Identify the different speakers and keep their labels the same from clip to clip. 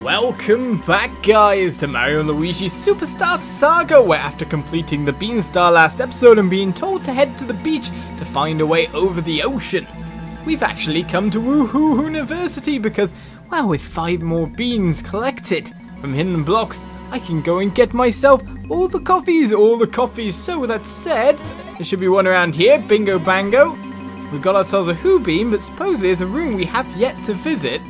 Speaker 1: Welcome back, guys, to Mario & Luigi SuperStar Saga, where after completing the Beanstar last episode and being told to head to the beach to find a way over the ocean, we've actually come to Woohoo University because, well, with 5 more beans collected from hidden blocks, I can go and get myself all the coffees. So with that said, there should be one around here, bingo bango. We've got ourselves a Who Bean, but supposedly there's a room we have yet to visit,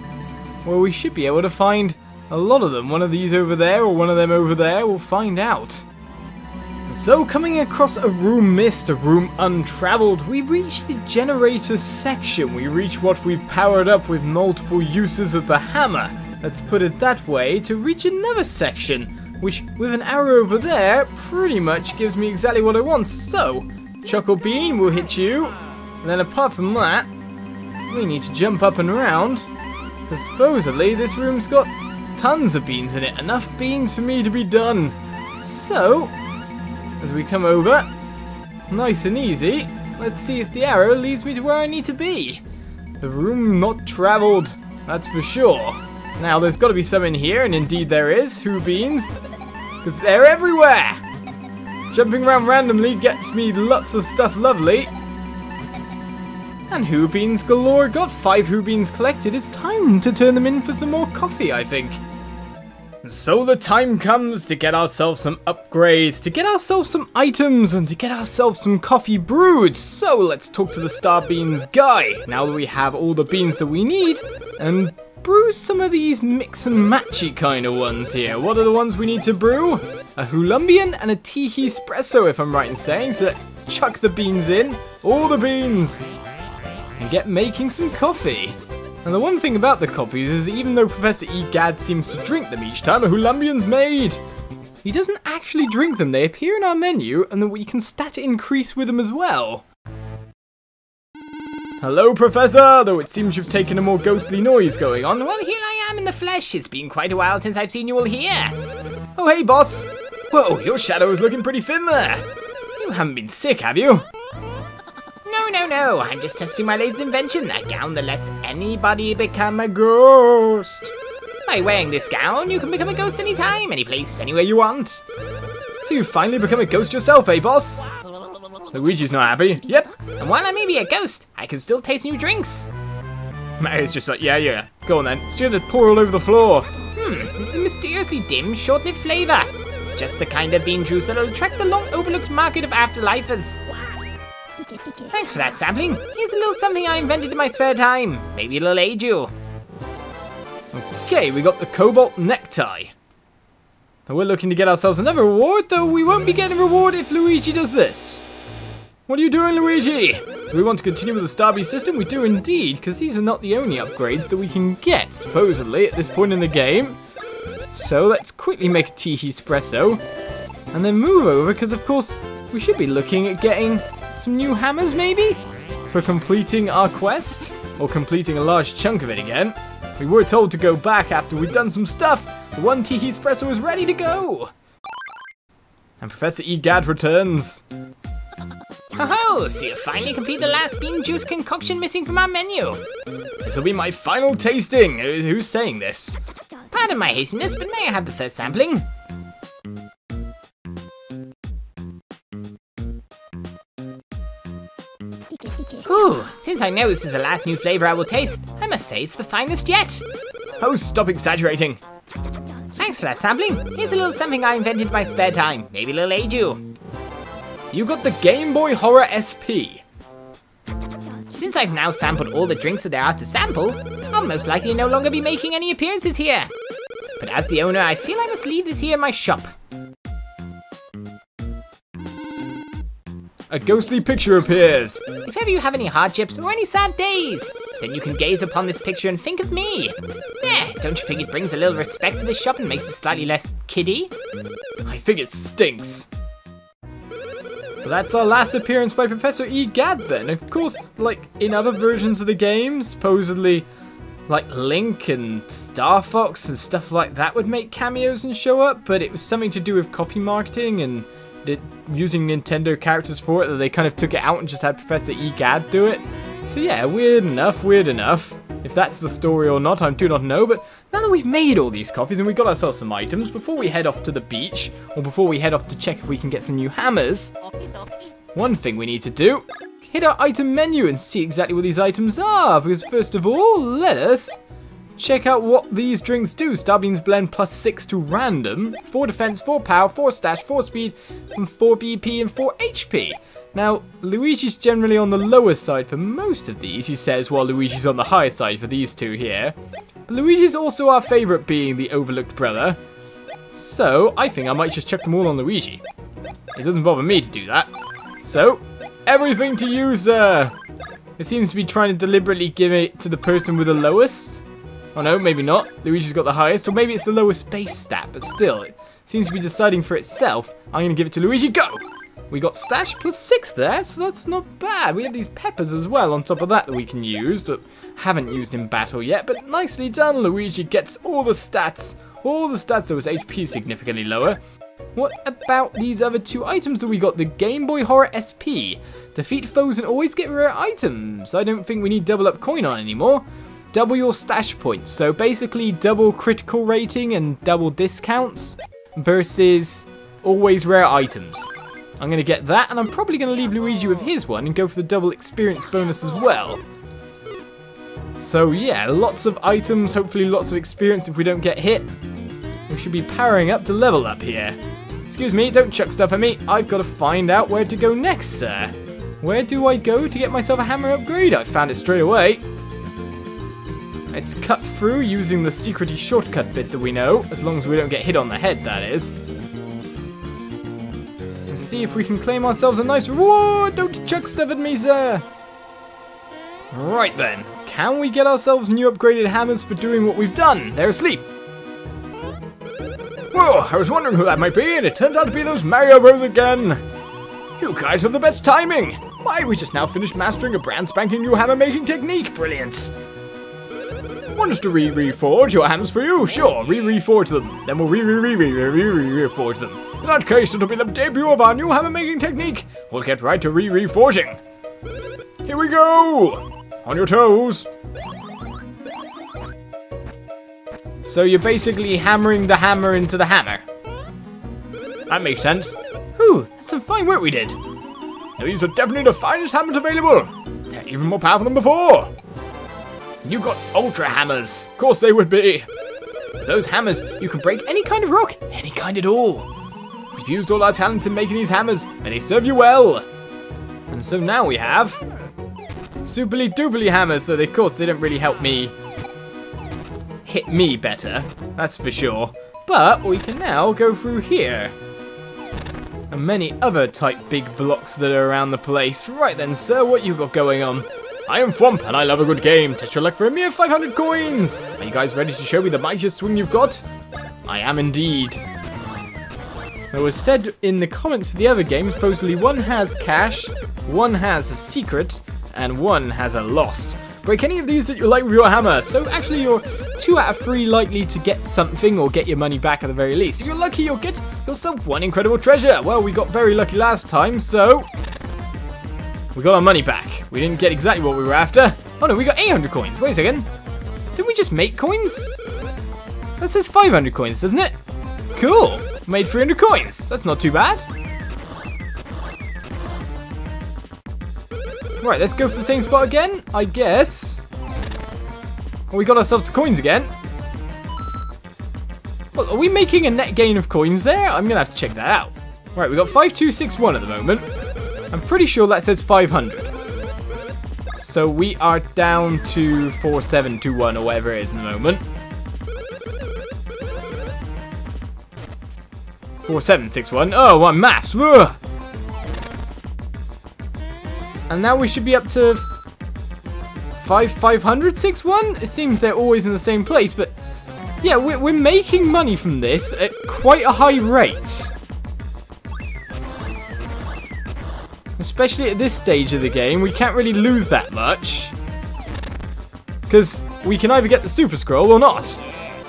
Speaker 1: where we should be able to find a lot of them. One of these over there or one of them over there, we'll find out. So coming across a room missed, a room untraveled, we reach the generator section. We reach what we've powered up with multiple uses of the hammer, let's put it that way, to reach another section, which with an arrow over there pretty much gives me exactly what I want. So, Chuckle Bean will hit you, and then apart from that, we need to jump up and around. Supposedly, this room's got tons of beans in it. Enough beans for me to be done. So, as we come over, nice and easy, let's see if the arrow leads me to where I need to be. The room not travelled, that's for sure. Now, there's got to be some in here, and indeed there is. Who Beans? Because they're everywhere. Jumping around randomly gets me lots of stuff lovely. And Who Beans galore. Got 5 Who Beans collected. It's time to turn them in for some more coffee, I think. So the time comes to get ourselves some upgrades, to get ourselves some items, and to get ourselves some coffee brewed. So let's talk to the Star Beans guy, now that we have all the beans that we need, and brew some of these mix and matchy kind of ones here. What are the ones we need to brew? A Hulumbian and a Teehee Espresso, if I'm right in saying. So let's chuck the beans in, all the beans, and get making some coffee. And the one thing about the coffees is even though Professor E.Gadd seems to drink them each time a Hulumbian's made, he doesn't actually drink them. They appear in our menu, and then we can stat increase with them as well. Hello, Professor, though it seems you've taken a more ghostly noise going on.
Speaker 2: Well, here I am in the flesh. It's been quite a while since I've seen you all here.
Speaker 1: Oh, hey, boss. Whoa, your shadow is looking pretty thin there. You haven't been sick, have you?
Speaker 2: No. I'm just testing my latest invention, that gown that lets anybody become a ghost. By wearing this gown, you can become a ghost anytime, any place, anywhere you want.
Speaker 1: So you've finally become a ghost yourself, eh, boss? Luigi's not happy. Yep.
Speaker 2: And while I may be a ghost, I can still taste new drinks.
Speaker 1: Mario's just like, yeah. Go on then. It's going to pour all over the floor.
Speaker 2: This is a mysteriously dim, short-lived flavour. It's just the kind of bean juice that'll attract the long-overlooked market of afterlifers. Thanks for that sampling. Here's a little something I invented in my spare time. Maybe it'll aid you.
Speaker 1: Okay, we got the Cobalt Necktie. Now we're looking to get ourselves another reward, though we won't be getting a reward if Luigi does this. What are you doing, Luigi? Do we want to continue with the Star Bean system? We do indeed, because these are not the only upgrades that we can get, supposedly, at this point in the game. So let's quickly make a Teehee Espresso, and then move over, because of course, we should be looking at getting some new hammers, maybe? For completing our quest, or completing a large chunk of it again. We were told to go back after we'd done some stuff. The one Teehee Espresso is ready to go. And Professor E.Gadd returns.
Speaker 2: Ho-ho, so you finally complete the last bean juice concoction missing from our menu.
Speaker 1: This will be my final tasting. Who's saying this?
Speaker 2: Pardon my hastiness, but may I have the first sampling? Ooh, since I know this is the last new flavour I will taste, I must say it's the finest yet.
Speaker 1: Oh, stop exaggerating.
Speaker 2: Thanks for that sampling. Here's a little something I invented in my spare time. Maybe it'll aid you.
Speaker 1: You got the Gameboy Horror SP.
Speaker 2: Since I've now sampled all the drinks that there are to sample, I'll most likely no longer be making any appearances here. But as the owner, I feel I must leave this here in my shop.
Speaker 1: A ghostly picture appears.
Speaker 2: If ever you have any hardships or any sad days, then you can gaze upon this picture and think of me. There, don't you think it brings a little respect to this shop and makes it slightly less kiddie?
Speaker 1: I think it stinks. Well, that's our last appearance by Professor E.Gadd then. Of course, like in other versions of the game, supposedly like Link and Star Fox and stuff like that would make cameos and show up, but it was something to do with coffee marketing and using Nintendo characters for it, that they kind of took it out and just had Professor E.Gadd do it. So yeah, weird enough. If that's the story or not, I do not know, but Now that we've made all these coffees and we've got ourselves some items, before we head off to the beach, or before we head off to check if we can get some new hammers, one thing we need to do, hit our item menu and see exactly what these items are, because first of all, let us check out what these drinks do. Star Beans Blend +6 to random, 4 defense, 4 power, 4 stash, 4 speed, and 4 BP and 4 HP. Now, Luigi's generally on the lower side for most of these, he says, while Luigi's on the higher side for these two here. But Luigi's also our favourite, being the overlooked brother. So, I think I might just chuck them all on Luigi. It doesn't bother me to do that. So, everything to you, sir. It seems to be trying to deliberately give it to the person with the lowest. Oh no, maybe not. Luigi's got the highest, or maybe it's the lowest base stat, but still, it seems to be deciding for itself. I'm going to give it to Luigi. Go! We got stash +6 there, so that's not bad. We have these peppers as well on top of that we can use, but haven't used in battle yet. But nicely done, Luigi gets all the stats. All the stats, though his HP is significantly lower. What about these other two items that we got? The Gameboy Horror SP. Defeat foes and always get rare items. I don't think we need double up coin on anymore. Double your stash points. So basically double critical rating and double discounts versus always rare items. I'm going to get that, and I'm probably going to leave Luigi with his one and go for the double experience bonus as well. So yeah, lots of items, hopefully lots of experience if we don't get hit. We should be powering up to level up here. Excuse me, don't chuck stuff at me. I've got to find out where to go next, sir. Where do I go to get myself a hammer upgrade? I found it straight away. Let's cut through using the secrety shortcut bit that we know, as long as we don't get hit on the head, that is. And see if we can claim ourselves a nice reward. Don't chuck stuff at me, sir. Right then, can we get ourselves new upgraded hammers for doing what we've done? They're asleep. Whoa, I was wondering who that might be, and it turns out to be those Mario Bros again. You guys have the best timing. Why, we just now finished mastering a brand spanking new hammer making technique. Brilliant. Want us to reforge your hammers for you? Sure, reforge them. Then we'll reforge them. In that case, it'll be the debut of our new hammer making technique. We'll get right to reforging. Here we go. On your toes. So you're basically hammering the hammer into the hammer. That makes sense. Whew, that's some fine work we did. Now, these are definitely the finest hammers available. They're even more powerful than before. You got ultra hammers. Of course they would be. With those hammers, you can break any kind of rock, any kind at all. We've used all our talents in making these hammers, and they serve you well. And so now we have superly doobly hammers that, of course, they don't really help me hit me better, that's for sure. But we can now go through here. And many other type big blocks that are around the place. Right then, sir, what you got going on? I am Thwomp, and I love a good game. Test your luck for a mere 500 coins. Are you guys ready to show me the mightiest swing you've got? I am indeed. It was said in the comments for the other games, supposedly one has cash, one has a secret, and one has a loss. Break any of these that you like with your hammer. So actually you're 2 out of 3 likely to get something or get your money back at the very least. If you're lucky, you'll get yourself one incredible treasure. Well, we got very lucky last time, so we got our money back. We didn't get exactly what we were after. Oh no, we got 800 coins. Wait a second. Didn't we just make coins? That says 500 coins, doesn't it? Cool. Made 300 coins. That's not too bad. Right, let's go for the same spot again, I guess. Well, we got ourselves the coins again. Well, are we making a net gain of coins there? I'm going to have to check that out. Right, we got 5261 at the moment. I'm pretty sure that says 500. So we are down to 4721 or whatever it is in the moment. 4761. Oh, what maths. Ugh. And now we should be up to 561? It seems they're always in the same place, but yeah, we're making money from this at quite a high rate. Especially at this stage of the game, we can't really lose that much. Because we can either get the Super Scroll or not.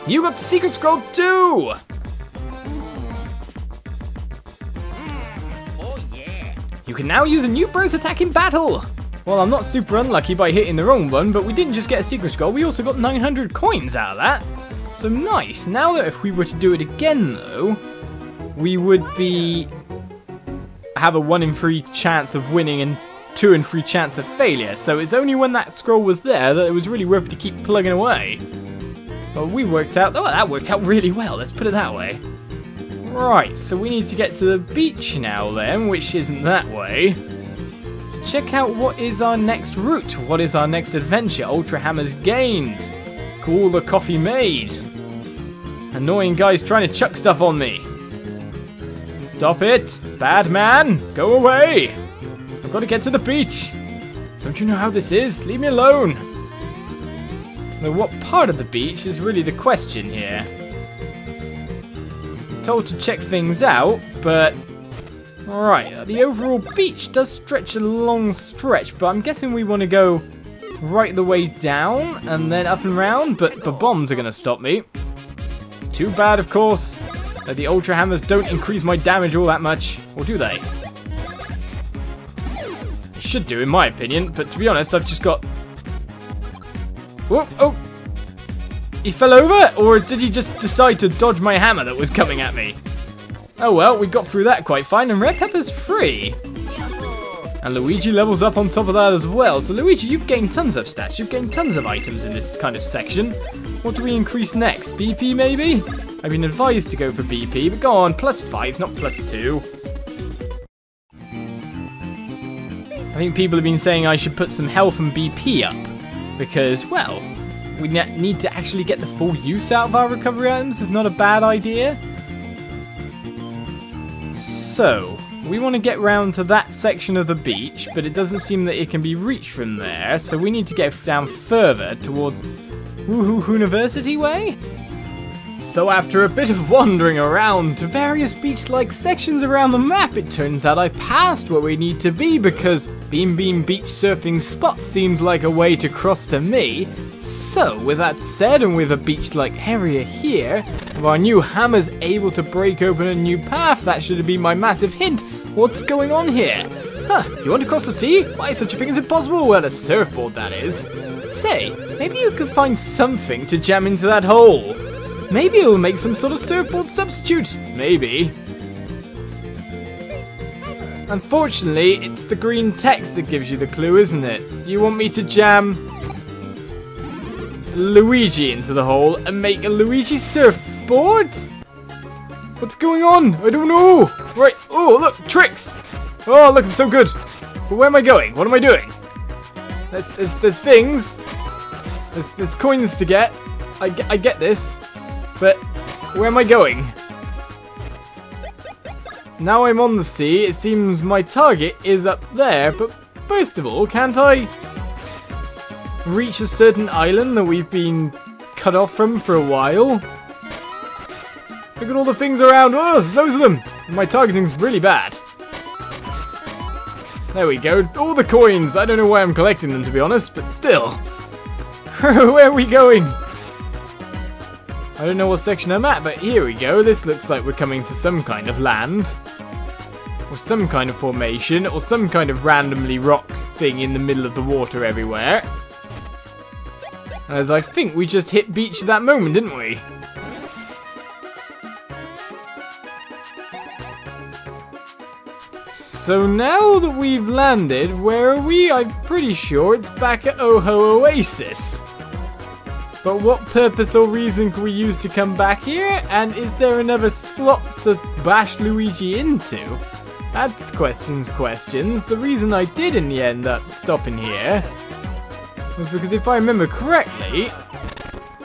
Speaker 1: You got the Secret Scroll too! You can now use a new Brews attack in battle! Well, I'm not super unlucky by hitting the wrong one, but we didn't just get a Secret Scroll, we also got 900 coins out of that. So nice. Now that if we were to do it again, though, we would have a 1 in 3 chance of winning and 2 in 3 chance of failure. So it's only when that scroll was there that it was really worth to keep plugging away. But we worked out, oh, that worked out really well. Let's put it that way. Right, so we need to get to the beach now then, which isn't that way. To check out what is our next route. What is our next adventure? Ultra Hammers gained. Cool, the coffee made. Annoying guys trying to chuck stuff on me. Stop it! Bad man! Go away! I've got to get to the beach! Don't you know how this is? Leave me alone! Now, what part of the beach is really the question here? I'm told to check things out, but... Alright, the overall beach does stretch a long stretch, but I'm guessing we want to go right the way down and then up and round, but the bombs are going to stop me. It's too bad, of course. The Ultra Hammers don't increase my damage all that much. Or do they? They should do, in my opinion. But to be honest, I've just got... Whoa, oh! He fell over? Or did he just decide to dodge my hammer that was coming at me? Oh well, we got through that quite fine. And Red Pepper's free. And Luigi levels up on top of that as well. So Luigi, you've gained tons of stats. You've gained tons of items in this kind of section. What do we increase next? BP maybe? I've been advised to go for BP, but go on, +5's not +2. I think people have been saying I should put some health and BP up. Because, well, we need to actually get the full use out of our recovery items. It's not a bad idea. So, we want to get round to that section of the beach, but it doesn't seem that it can be reached from there. So we need to get down further towards Woohoo University way? So after a bit of wandering around to various beach-like sections around the map, it turns out I passed where we need to be because Beam Beam Beach Surfing Spot seems like a way to cross to me. So with that said, and with a beach-like area here, with our new hammers able to break open a new path, that should be my massive hint. What's going on here? Huh, you want to cross the sea? Why, such a thing is impossible. Well, a surfboard, that is. Say, maybe you could find something to jam into that hole. Maybe it'll make some sort of surfboard substitute. Maybe. Unfortunately, it's the green text that gives you the clue, isn't it? You want me to jam Luigi into the hole and make a Luigi surfboard? What's going on? I don't know. Right. Oh, look, tricks. Oh, look, I'm so good. But where am I going? What am I doing? There's things. There's coins to get. I get this. But where am I going? Now I'm on the sea, it seems my target is up there, but first of all, can't I reach a certain island that we've been cut off from for a while? Look at all the things around. Oh, there's loads of them. My targeting's really bad. There we go. All the coins. I don't know why I'm collecting them, to be honest, but still. Where are we going? I don't know what section I'm at, but here we go. This looks like we're coming to some kind of land. Or some kind of formation. Or some kind of randomly rock thing in the middle of the water everywhere. As I think we just hit beach at that moment, didn't we? So now that we've landed, where are we? I'm pretty sure it's back at Oho Oasis. But what purpose or reason can we use to come back here? And is there another slot to bash Luigi into? That's questions. The reason I did in the end up stopping here was because if I remember correctly,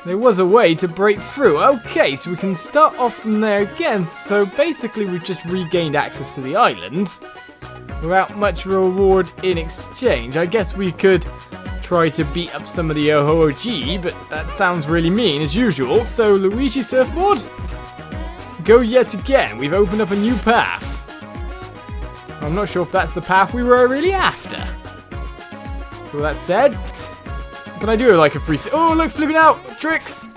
Speaker 1: there was a way to break through. Okay, so we can start off from there again. So basically we've just regained access to the island without much reward in exchange. I guess we could try to beat up some of the OG, but that sounds really mean as usual. So Luigi surfboard, go yet again. We've opened up a new path. I'm not sure if that's the path we were really after. So with that said, can I do like a free... Oh, look, flipping out! Tricks!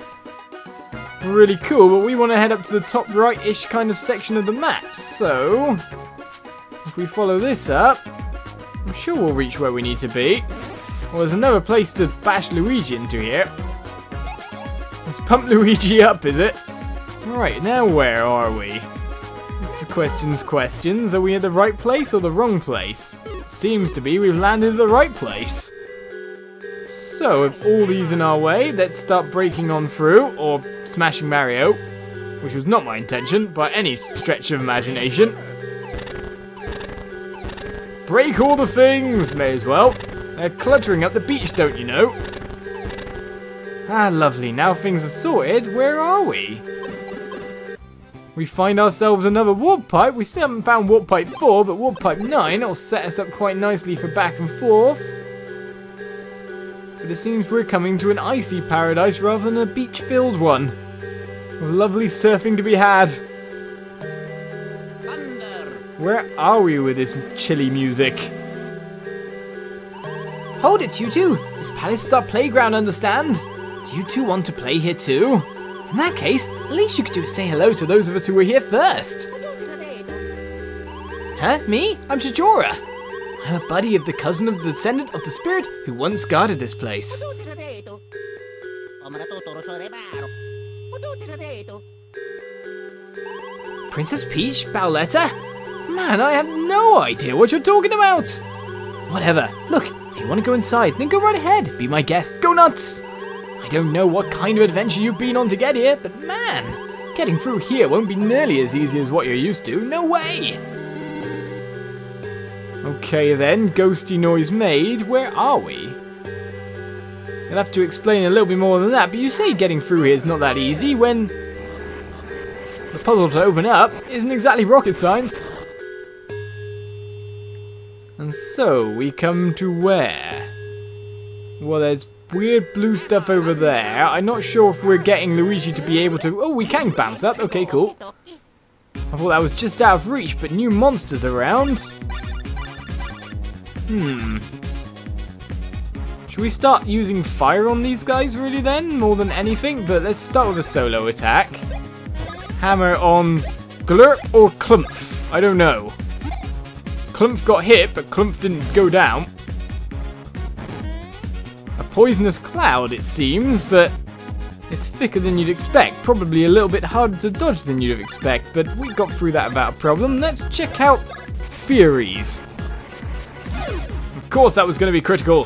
Speaker 1: Really cool, but we want to head up to the top right-ish kind of section of the map. So, if we follow this up, I'm sure we'll reach where we need to be. Well, there's another place to bash Luigi into here. I pump Luigi up, is it? Right, now where are we? It's the questions. Are we at the right place or the wrong place? Seems to be we've landed at the right place. So, with all these in our way, let's start breaking on through, or smashing Mario, which was not my intention by any stretch of imagination. Break all the things, may as well. They're cluttering up the beach, don't you know? Ah, lovely. Now things are sorted. Where are we? We find ourselves another warp pipe. We still haven't found warp pipe 4, but warp pipe 9 will set us up quite nicely for back and forth. But it seems we're coming to an icy paradise rather than a beach-filled one. With lovely surfing to be had. Where are we with this chilly music?
Speaker 2: Hold it, you two. This palace is our playground, understand? Do you two want to play here too? In that case, at least you could do is say hello to those of us who were here first. Huh? Me? I'm Shijora. I'm a buddy of the cousin of the descendant of the spirit who once guarded this place. Princess Peach? Bowletta? Man, I have no idea what you're talking about. Whatever. Look, if you want to go inside, then go right ahead. Be my guest. Go nuts. I don't know what kind of adventure you've been on to get here, but man, getting through here won't be nearly as easy as what you're used to. No way.
Speaker 1: Okay then, ghosty noise made. Where are we? You'll have to explain a little bit more than that, but you say getting through here is not that easy when the puzzle to open up isn't exactly rocket science. And so, we come to where? Well, there's weird blue stuff over there. I'm not sure if we're getting Luigi to be able to... Oh, we can bounce up. Okay, cool. I thought that was just out of reach, but new monsters around. Should we start using fire on these guys really then? More than anything? But let's start with a solo attack. Hammer on Glurp or Clumph? I don't know. Clumph got hit, but Clumph didn't go down. A poisonous cloud, it seems, but it's thicker than you'd expect. Probably a little bit harder to dodge than you'd expect, but we got through that without a problem. Let's check out Furies. Of course that was going to be critical.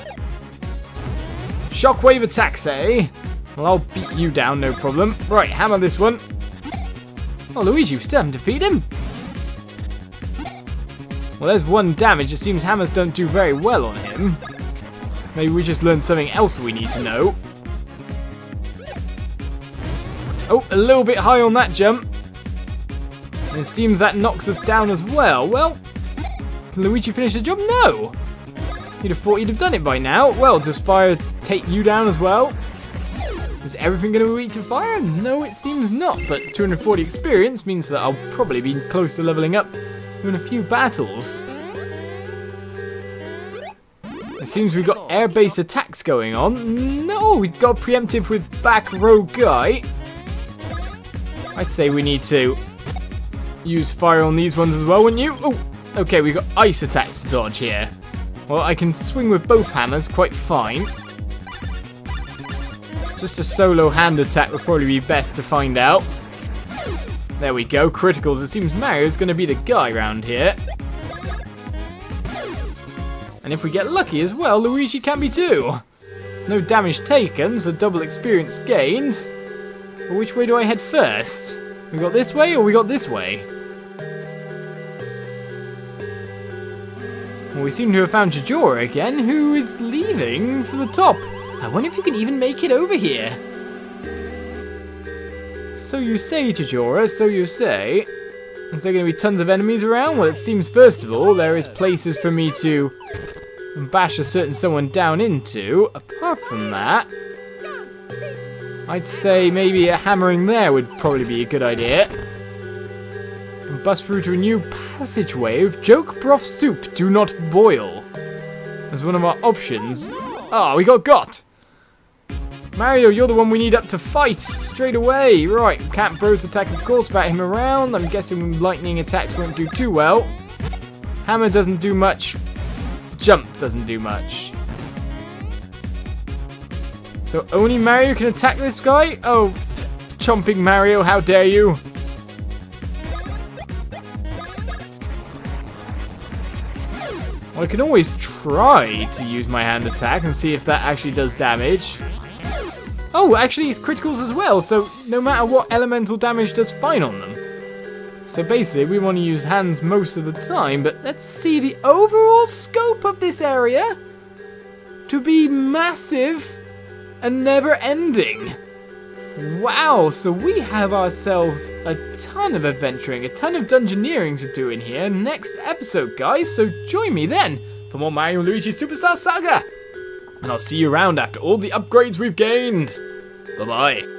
Speaker 1: Shockwave attacks, eh? Well, I'll beat you down, no problem. Right, hammer this one. Oh, Luigi, we still haven't defeated him. Well, there's one damage. It seems hammers don't do very well on him. Maybe we just learned something else we need to know. Oh, a little bit high on that jump. And it seems that knocks us down as well. Well, can Luigi finish the job? No. You'd have thought you'd have done it by now. Well, does fire take you down as well? Is everything going to be weak to fire? No, it seems not. But 240 experience means that I'll probably be close to leveling up in a few battles. It seems we've got air-based attacks going on. No, we've got preemptive with back row guy. I'd say we need to use fire on these ones as well, wouldn't you? Oh, okay, we've got ice attacks to dodge here. Well, I can swing with both hammers quite fine. Just a solo hand attack would probably be best to find out. There we go, criticals. It seems Mario's going to be the guy around here. And if we get lucky as well, Luigi can be too. No damage taken, so double experience gained. But which way do I head first? We got this way or we got this way? Well, we seem to have found Shijora again, who is leaving for the top. I wonder if you can even make it over here. So you say, Shijora, so you say. Is there going to be tons of enemies around? Well, it seems, first of all, there is places for me to bash a certain someone down into. Apart from that, I'd say maybe a hammering there would probably be a good idea. And bust through to a new passageway with joke broth soup, do not boil. As one of our options. Ah, we got. Mario, you're the one we need up to fight straight away. Right, can't Bros attack, of course, without him around. I'm guessing lightning attacks won't do too well. Hammer doesn't do much. Jump doesn't do much. So only Mario can attack this guy? Oh, chomping Mario, how dare you? Well, I can always try to use my hand attack and see if that actually does damage. Oh, actually it's criticals as well, so no matter what, elemental damage does fine on them. So basically, we want to use hands most of the time, but let's see the overall scope of this area to be massive and never-ending. Wow, so we have ourselves a ton of adventuring, a ton of dungeoneering to do in here next episode, guys, so join me then for more Mario & Luigi Superstar Saga. And I'll see you around after all the upgrades we've gained. Bye-bye.